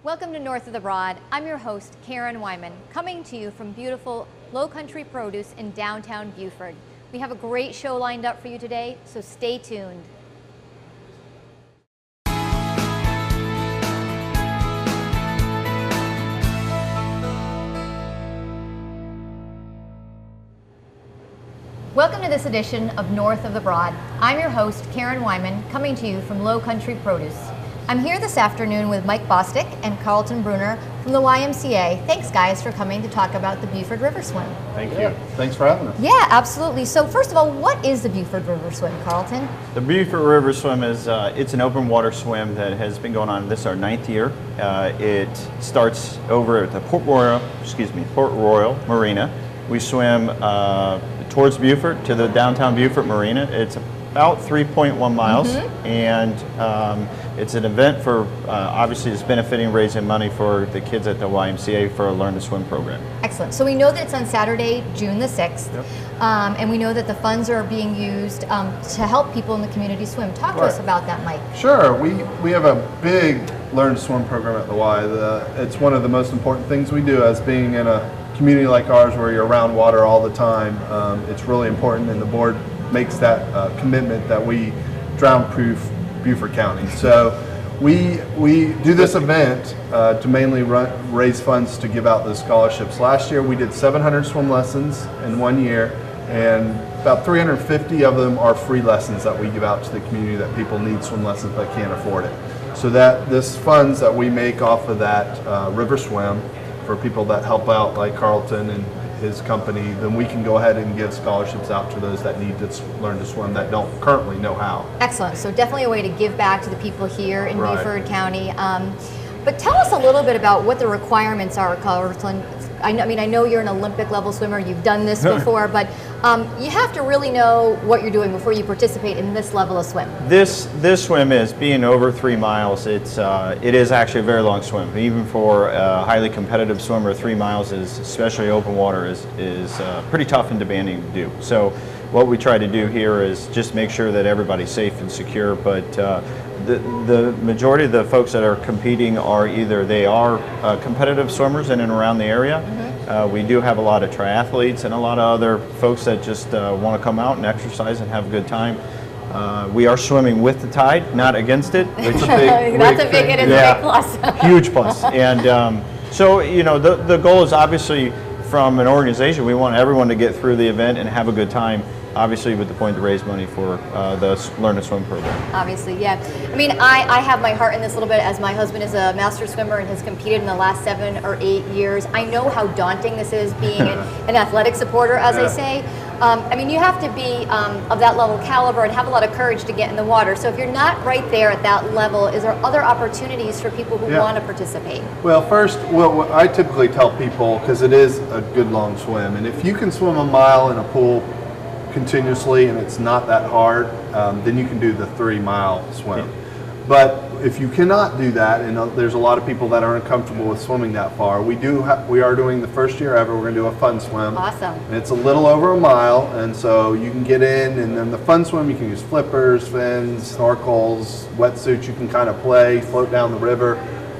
Welcome to North of the Broad. I'm your host, Karen Wyman, coming to you from beautiful Low Country Produce in downtown Beaufort. We have a great show lined up for you today, so stay tuned. Welcome to this edition of North of the Broad. I'm your host, Karen Wyman, coming to you from Low Country Produce. I'm here this afternoon with Mike Bostic and Carlton Bruner from the YMCA. Thanks, guys, for coming to talk about the Beaufort River Swim. Thank you. Thanks for having us. Yeah, absolutely. So first of all, what is the Beaufort River Swim, Carlton? The Beaufort River Swim is it's an open water swim that has been going on. This is our 9th year. It starts over at the Port Royal Marina. We swim towards Beaufort to the downtown Beaufort Marina. It's about 3.1 miles, and it's an event for, obviously it's benefiting, raising money for the kids at the YMCA for a Learn to Swim program. Excellent. So we know that it's on Saturday, June the 6th, and we know that the funds are being used to help people in the community swim. Talk to us about that, Mike. Sure. We have a big Learn to Swim program at the Y. It's one of the most important things we do as being in a community like ours where you're around water all the time. It's really important, and the board makes that commitment that we drown-proof Beaufort County. So we do this event to mainly raise funds to give out those scholarships. Last year we did 700 swim lessons in 1 year, and about 350 of them are free lessons that we give out to the community that people need swim lessons but can't afford it. So that this funds that we make off of that river swim for people that help out, like Carlton and his company, then we can go ahead and give scholarships out to those that need to learn to swim that don't currently know how. Excellent. So definitely a way to give back to the people here in Beaufort County. But tell us a little bit about what the requirements are, Carlton. I know you're an Olympic level swimmer, you've done this before, but you have to really know what you're doing before you participate in this level of swim. This swim is being over 3 miles. It is actually a very long swim. Even for a highly competitive swimmer, 3 miles is, especially open water, is pretty tough and demanding to do. So what we try to do here is just make sure that everybody's safe and secure, but the majority of the folks that are competing are either they are competitive swimmers in and around the area. We do have a lot of triathletes and a lot of other folks that just want to come out and exercise and have a good time. We are swimming with the tide, not against it. It's a big plus. Huge plus. And so, you know, the goal is obviously from an organization, we want everyone to get through the event and have a good time. Obviously with the point to raise money for the Learn to Swim program. Obviously, yeah. I mean, I have my heart in this a little bit as my husband is a master swimmer and has competed in the last 7 or 8 years. I know how daunting this is being an athletic supporter, as I say. I mean, you have to be of that level caliber and have a lot of courage to get in the water. So if you're not right there at that level, is there other opportunities for people who want to participate? Well, first, what I typically tell people, because it is a good long swim, and if you can swim a mile in a pool continuously and it's not that hard, then you can do the 3 mile swim. But if you cannot do that, and there's a lot of people that aren't comfortable with swimming that far, we are doing the first year ever, we're going to do a fun swim. Awesome. And it's a little over a mile, and so you can get in, and then the fun swim you can use flippers, fins, snorkels, wetsuits. You can kind of play, float down the river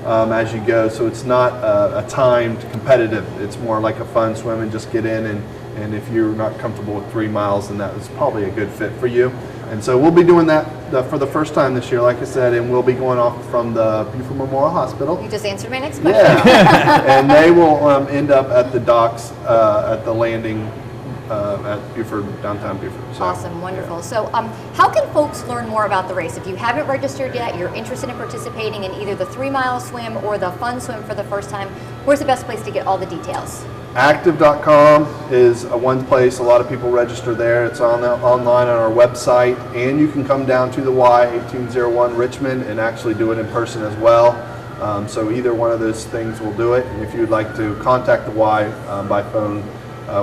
as you go. So it's not a timed competitive, it's more like a fun swim and just get in, and if you're not comfortable with 3 miles, then that is probably a good fit for you. And so we'll be doing that for the first time this year, like I said, and we'll be going off from the Beaufort Memorial Hospital. You just answered my next question. Yeah, and they will end up at the docks at the landing at Beaufort, downtown Beaufort. So, awesome, wonderful. Yeah. So how can folks learn more about the race? If you haven't registered yet, you're interested in participating in either the 3 mile swim or the fun swim for the first time, where's the best place to get all the details? Active.com is one place. A lot of people register there. It's online on our website, and you can come down to the Y 1801 Richmond and actually do it in person as well. So either one of those things will do it. And if you'd like to contact the Y by phone,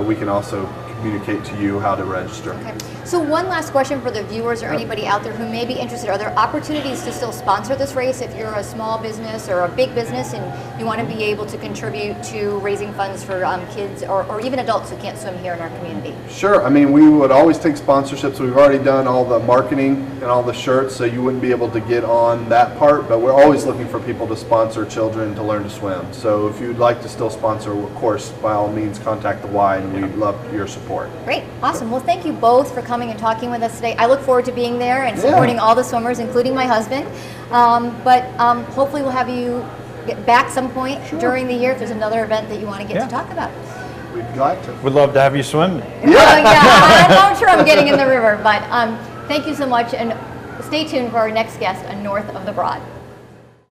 we can also communicate to you how to register. Okay. So one last question for the viewers or anybody out there who may be interested. Are there opportunities to still sponsor this race if you're a small business or a big business and you want to be able to contribute to raising funds for kids or even adults who can't swim here in our community? Sure. I mean, we would always take sponsorships. We've already done all the marketing and all the shirts, so you wouldn't be able to get on that part, but we're always looking for people to sponsor children to learn to swim. So if you'd like to still sponsor, of course, by all means, contact the Y, and we'd love your support. Great. Awesome. Well, thank you both for coming and talking with us today. I look forward to being there and supporting all the swimmers, including my husband. But hopefully we'll have you get back some point during the year if there's another event that you want to get to talk about. We'd be glad to. Would love to have you swim. I'm sure I'm getting in the river, but thank you so much, and stay tuned for our next guest on North of the Broad.